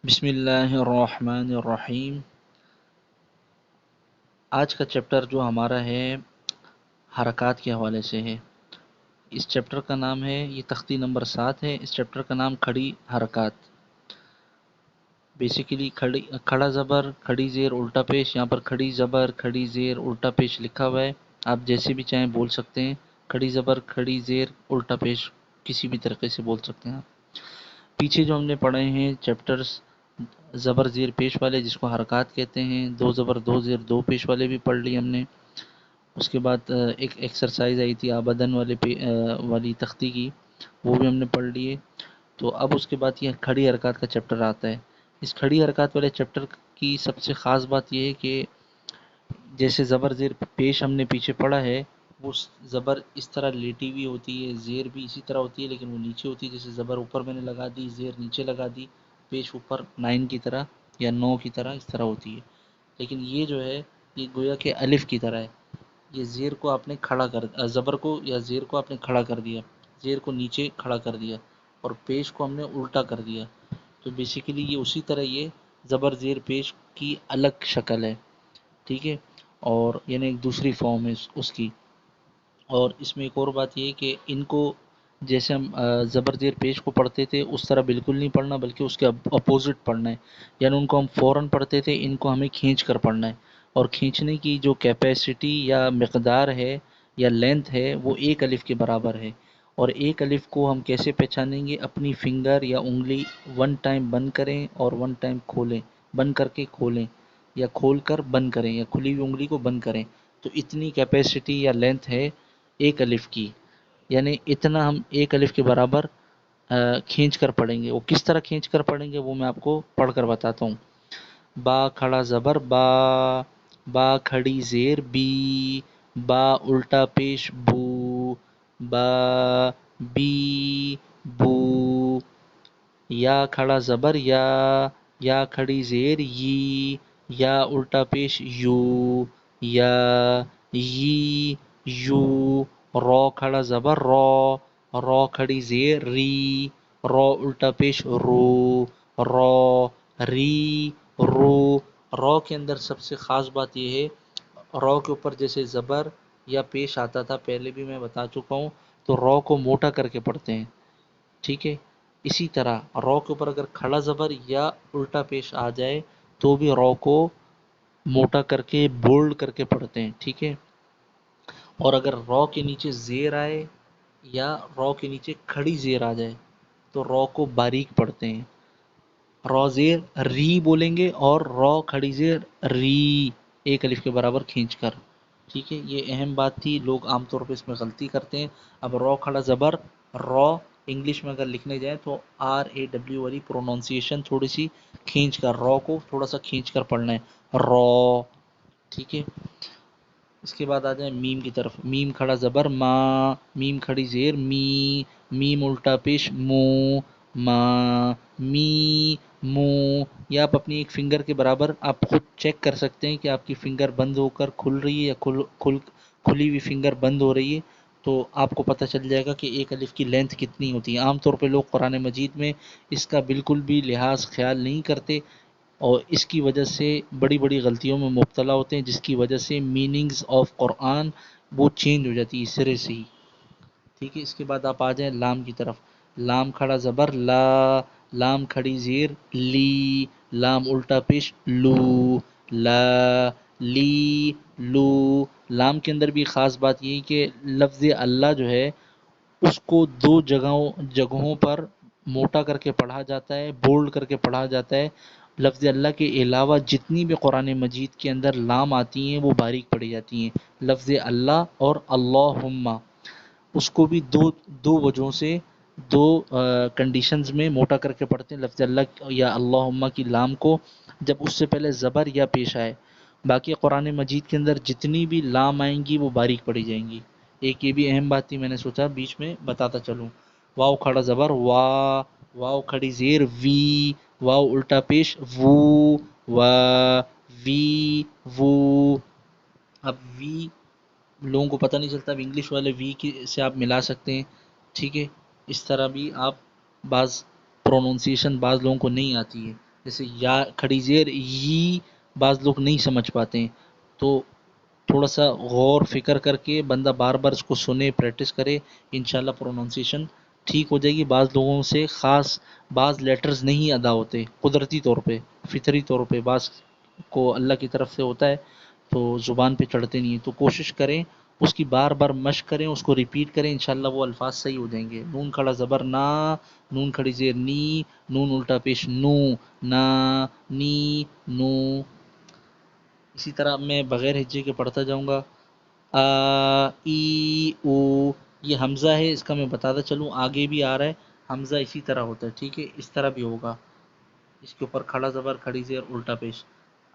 بسم اللہ الرحمن الرحیم۔ آج کا چیپٹر جو ہمارا ہے حرکات کے حوالے سے ہے۔ اس چیپٹر کا نام ہے، یہ تختی نمبر 7 ہے، اس چیپٹر کا نام کھڑی حرکات۔ بیسیکلی کھڑا زبر، کھڑی زیر، الٹا پیش، یہاں پر کھڑی زبر، کھڑی زیر، الٹا پیش لکھا ہوا ہے، آپ جیسے بھی چاہیں بول سکتے ہیں، کھڑی زبر، کھڑی زیر، الٹا پیش کسی بھی طریقے سے بول سکتے ہیں آپ۔ پیچھے جو ہم نے پڑھے ہیں چیپٹرز زبر زیر پیش والے، جس کو حرکات کہتے ہیں، دو زبر دو زیر دو پیش والے بھی پڑھ لی ہم نے۔ اس کے بعد ایک ایکسرسائز آئی تھی آبدن والی تختی کی، وہ بھی ہم نے پڑھ لیے۔ تو اب اس کے بعد یہ کھڑی حرکات کا چیپٹر آتا ہے۔ اس کھڑی حرکات والے چیپٹر کی سب سے خاص بات یہ ہے کہ جیسے زبر زیر پیش ہم نے پیچھے پڑھا ہے، وہ زبر اس طرح لیٹی ہوئی ہوتی ہے، زیر بھی اسی طرح ہوتی ہے لیکن وہ نیچے ہوتی ہے، جیسے زبر اوپر میں نے لگا دی، زیر نیچے لگا دی، پیش اوپر 9 کی طرح یا 9 کی طرح اس طرح ہوتی ہے۔ لیکن یہ جو ہے یہ گویا کہ الف کی طرح ہے، یہ زیر کو آپ نے کھڑا زبر کو یا زیر کو آپ نے کھڑا کر دیا، زیر کو نیچے کھڑا کر دیا اور پیش کو ہم نے الٹا کر دیا۔ تو بیسیکلی یہ اسی طرح یہ زبر زیر پیش کی الگ شکل ہے، ٹھیک ہے، اور یعنی ایک دوسری فارم ہے اس کی۔ اور اس میں ایک اور بات یہ ہے کہ ان کو جیسے ہم زبر زیر پیش کو پڑھتے تھے اس طرح بالکل نہیں پڑھنا، بلکہ اس کے اپوزٹ پڑھنا ہے، یعنی ان کو ہم فوراً پڑھتے تھے، ان کو ہمیں کھینچ کر پڑھنا ہے، اور کھینچنے کی جو کیپیسٹی یا مقدار ہے یا لینتھ ہے وہ ایک الف کے برابر ہے۔ اور ایک الف کو ہم کیسے پہچانیں گے؟ اپنی فنگر یا انگلی 1 ٹائم بند کریں اور 1 ٹائم کھولیں، بند کر کے کھولیں، یا کھول کر بند کریں، یا کھلی ہوئی انگلی کو بند کریں، تو اتنی کیپیسٹی یا لینتھ ہے ایک الف کی، یعنی اتنا ہم ایک الف کے برابر کھینچ کر پڑھیں گے۔ وہ کس طرح کھینچ کر پڑھیں گے وہ میں آپ کو پڑھ کر بتاتا ہوں۔ با کھڑا زبر با، با کھڑی زیر بی، با الٹا پیش بو، با بی بو، یا کھڑا زبر یا کھڑی زیر یی، یا الٹا پیش یو، یا یی یو، رو کھڑا زبر رو کھڑی زیر ری، رو الٹا پیش رو، رو ری رو۔ رو کے اندر سب سے خاص بات یہ ہے، رو کے اوپر جیسے زبر یا پیش آتا تھا پہلے بھی میں بتا چکا ہوں، تو رو کو موٹا کر کے پڑھتے ہیں، ٹھیک ہے۔ اسی طرح رو کے اوپر اگر کھڑا زبر یا الٹا پیش آ جائے تو بھی رو کو موٹا کر کے بولڈ کر کے پڑھتے ہیں، ٹھیک ہے۔ اور اگر رو کے نیچے زیر آئے یا رو کے نیچے کھڑی زیر آ جائے تو رو کو باریک پڑھتے ہیں، رو زیر ری بولیں گے اور رو کھڑی زیر ری، ایک الف کے برابر کھینچ کر، ٹھیک ہے۔ یہ اہم بات تھی، لوگ عام طور پہ اس میں غلطی کرتے ہیں۔ اب رو کھڑا زبر رو انگلش میں اگر لکھنے جائیں تو RAW والی پروننسیشن تھوڑی سی کھینچ کر، رو کو تھوڑا سا کھینچ کر پڑھنا ہے، رو، ٹھیک ہے۔ اس کے بعد آ جائیں میم کی طرف۔ میم کھڑا زبر ما، میم کھڑی زیر می، میم الٹا پیش مو، ما می مو، یا آپ اپنی ایک فنگر کے برابر آپ خود چیک کر سکتے ہیں کہ آپ کی فنگر بند ہو کر کھل رہی ہے یا کھلی ہوئی فنگر بند ہو رہی ہے، تو آپ کو پتہ چل جائے گا کہ ایک الف کی لینتھ کتنی ہوتی ہے۔ عام طور پہ لوگ قرآن مجید میں اس کا بالکل بھی لحاظ خیال نہیں کرتے، اور اس کی وجہ سے بڑی بڑی غلطیوں میں مبتلا ہوتے ہیں، جس کی وجہ سے میننگز آف قرآن وہ چینج ہو جاتی ہے سرے سے ہی، ٹھیک ہے۔ اس کے بعد آپ آ جائیں لام کی طرف۔ لام کھڑا زبر لا، لام کھڑی زیر لی، لام الٹا پیش لو، لا لی لو۔ لام کے اندر بھی خاص بات یہ ہے کہ لفظ اللہ جو ہے اس کو دو جگہوں پر موٹا کر کے پڑھا جاتا ہے، بولڈ کر کے پڑھا جاتا ہے۔ لفظ اللہ کے علاوہ جتنی بھی قرآن مجید کے اندر لام آتی ہیں وہ باریک پڑھی جاتی ہیں۔ لفظ اللہ اور اللہم اس کو بھی دو وجہوں سے، دو کنڈیشنز میں موٹا کر کے پڑھتے ہیں، لفظ اللہ یا اللہم کی لام کو جب اس سے پہلے زبر یا پیش آئے۔ باقی قرآن مجید کے اندر جتنی بھی لام آئیں گی وہ باریک پڑھی جائیں گی۔ ایک یہ بھی اہم بات تھی، میں نے سوچا بیچ میں بتاتا چلوں۔ واو کھڑا زبر وا، واو کھڑی زیر وی، واو الٹا پیش وو، وا وی وو۔ اب وی لوگوں کو پتہ نہیں چلتا، اب انگلش والے وی کی سے آپ ملا سکتے ہیں، ٹھیک ہے۔ اس طرح بھی آپ بعض پروننسیشن بعض لوگوں کو نہیں آتی ہے، جیسے یا کھڑی زیر ی بعض لوگ نہیں سمجھ پاتے ہیں، تو تھوڑا سا غور فکر کر کے بندہ بار بار اس کو سنے، پریکٹس کرے، انشاءاللہ پروننسیشن ٹھیک ہو جائے گی۔ بعض لوگوں سے خاص بعض لیٹرز نہیں ادا ہوتے قدرتی طور پہ، فطری طور پہ، بعض کو اللہ کی طرف سے ہوتا ہے تو زبان پہ چڑھتے نہیں ہیں، تو کوشش کریں اس کی بار بار مشق کریں، اس کو ریپیٹ کریں، انشاءاللہ وہ الفاظ صحیح ہو جائیں گے۔ نون کھڑا زبر نا، نون کھڑی زیر نی، نون الٹا پیش نو، نا، نی، نو۔ اسی طرح میں بغیر ہجے کے پڑھتا جاؤں گا۔ آ، ای، او، یہ حمزہ ہے، اس کا میں بتاتا چلوں، آگے بھی آ رہا ہے حمزہ اسی طرح ہوتا ہے، ٹھیک ہے، اس طرح بھی ہوگا، اس کے اوپر کھڑا زبر کھڑی زیر الٹا پیش۔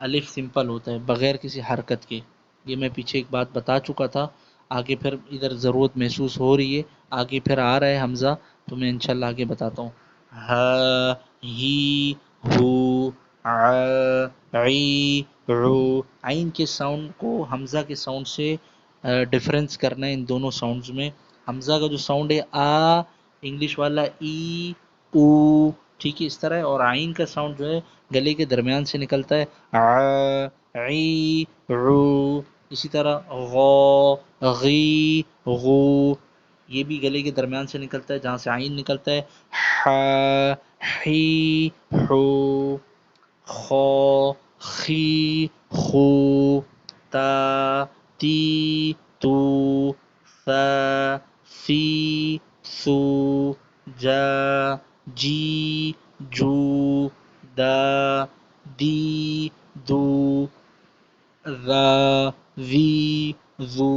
الف سمپل ہوتا ہے بغیر کسی حرکت کے، یہ میں پیچھے ایک بات بتا چکا تھا، آگے پھر ادھر ضرورت محسوس ہو رہی ہے، آگے پھر آ رہا ہے حمزہ تو میں انشاءاللہ آگے بتاتا ہوں۔ ہ، ہی، ہو، عی، عو، عین کے ساؤنڈ کو حمزہ کے ساؤنڈ سے ڈفرینس کرنا ہے ان دونوں ساؤنڈز میں۔ حمزہ کا جو ساؤنڈ ہے آ، انگلش والا ای، او، ٹھیک ہے اس طرح ہے، اور عین کا ساؤنڈ جو ہے گلے کے درمیان سے نکلتا ہے ع، عی، عو، اسی طرح غو، غی، غو، یہ بھی گلے کے درمیان سے نکلتا ہے جہاں سے عین نکلتا ہے، ح، حی، حو، خو، خی، خو، تا، تی، تو، ث، ثی، ثو، جا، جی، جو، دا، دی، دو، ذا، ذی، ذو۔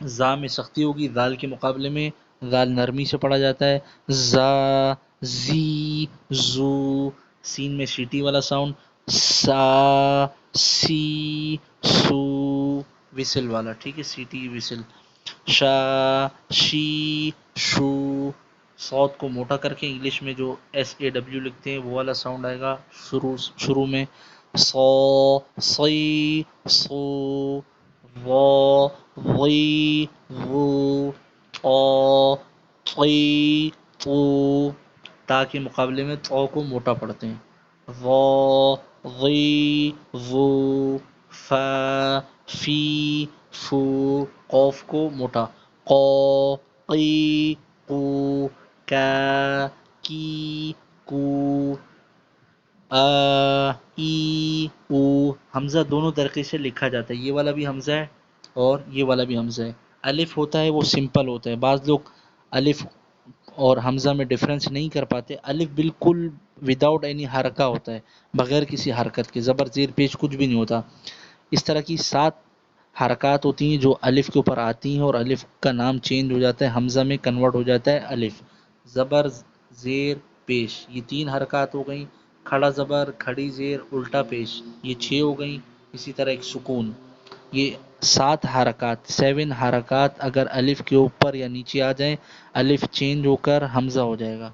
زا میں سختی ہوگی ذال کے مقابلے میں، ذال نرمی سے پڑھا جاتا ہے، زا، زی، زو۔ سین میں سیٹی والا ساؤنڈ، سا، سی، سو، وسل والا، ٹھیک ہے، سیٹی وسل، شا، شی، شو۔ صوت کو موٹا کر کے انگلش میں جو ایس اے ڈبلیو لکھتے ہیں وہ والا ساؤنڈ آئے گا شروع میں، صو، صی، صو، و، وی، وو، او، طی، طو۔ تا کے مقابلے میں طو کو موٹا پڑھتے ہیں، ظا، ظی، ظو، فا، فی، فو۔ قوف کو موٹا، قو، قی، قو، کا، کی، کو، آ، ای، او۔ حمزہ دونوں طریقے سے لکھا جاتا ہے، یہ والا بھی حمزہ ہے اور یہ والا بھی حمزہ ہے۔ الف ہوتا ہے وہ سمپل ہوتا ہے، بعض لوگ الف اور حمزہ میں ڈفرینس نہیں کر پاتے، الف بالکل وداؤٹ اینی حرکہ ہوتا ہے، بغیر کسی حرکت کے، زبر زیر پیش کچھ بھی نہیں ہوتا۔ اس طرح کی 7 حرکات ہوتی ہیں جو الف کے اوپر آتی ہیں اور الف کا نام چینج ہو جاتا ہے، حمزہ میں کنورٹ ہو جاتا ہے الف۔ زبر زیر پیش یہ 3 حرکات ہو گئیں، کھڑا زبر کھڑی زیر الٹا پیش یہ 6 ہو گئیں، اسی طرح ایک سکون، یہ 7 حرکات، 7 حرکات اگر الف کے اوپر یا نیچے آ جائیں الف چینج ہو کر حمزہ ہو جائے گا،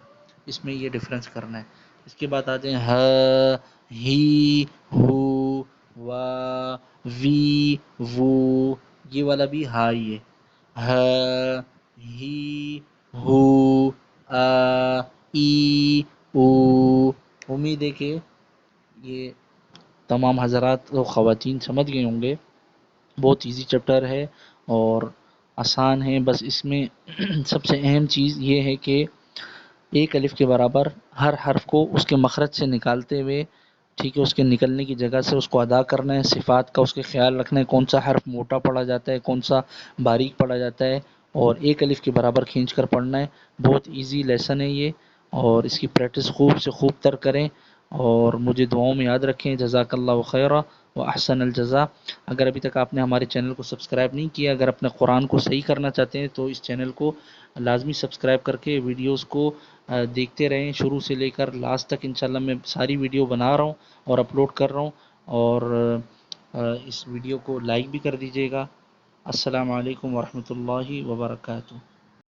اس میں یہ ڈفرینس کرنا ہے۔ اس کے بعد آ جائیں ہ، ہی، ہو، وا، وی، وو، یہ والا بھی ہائی ہے، ہ، ہی، ہو، آ، ای، او۔ امید ہے کہ یہ تمام حضرات و خواتین سمجھ گئے ہوں گے، بہت ایزی چیپٹر ہے اور آسان ہے، بس اس میں سب سے اہم چیز یہ ہے کہ ایک الف کے برابر ہر حرف کو اس کے مخرج سے نکالتے ہوئے، ٹھیک ہے، اس کے نکلنے کی جگہ سے اس کو ادا کرنا ہے، صفات کا اس کے خیال رکھنا ہے، کون سا حرف موٹا پڑھا جاتا ہے کون سا باریک پڑھا جاتا ہے، اور ایک الف کے برابر کھینچ کر پڑھنا ہے۔ بہت ایزی لیسن ہے یہ، اور اس کی پریکٹس خوب سے خوب تر کریں اور مجھے دعاؤں میں یاد رکھیں۔ جزاک اللہ خیرہ و احسن الجزا۔ اگر ابھی تک آپ نے ہمارے چینل کو سبسکرائب نہیں کیا، اگر اپنے قرآن کو صحیح کرنا چاہتے ہیں تو اس چینل کو لازمی سبسکرائب کر کے ویڈیوز کو دیکھتے رہیں، شروع سے لے کر لاسٹ تک انشاءاللہ میں ساری ویڈیو بنا رہا ہوں اور اپلوڈ کر رہا ہوں، اور اس ویڈیو کو لائک بھی کر دیجیے گا۔ السلام علیکم ورحمۃ اللہ وبرکاتہ۔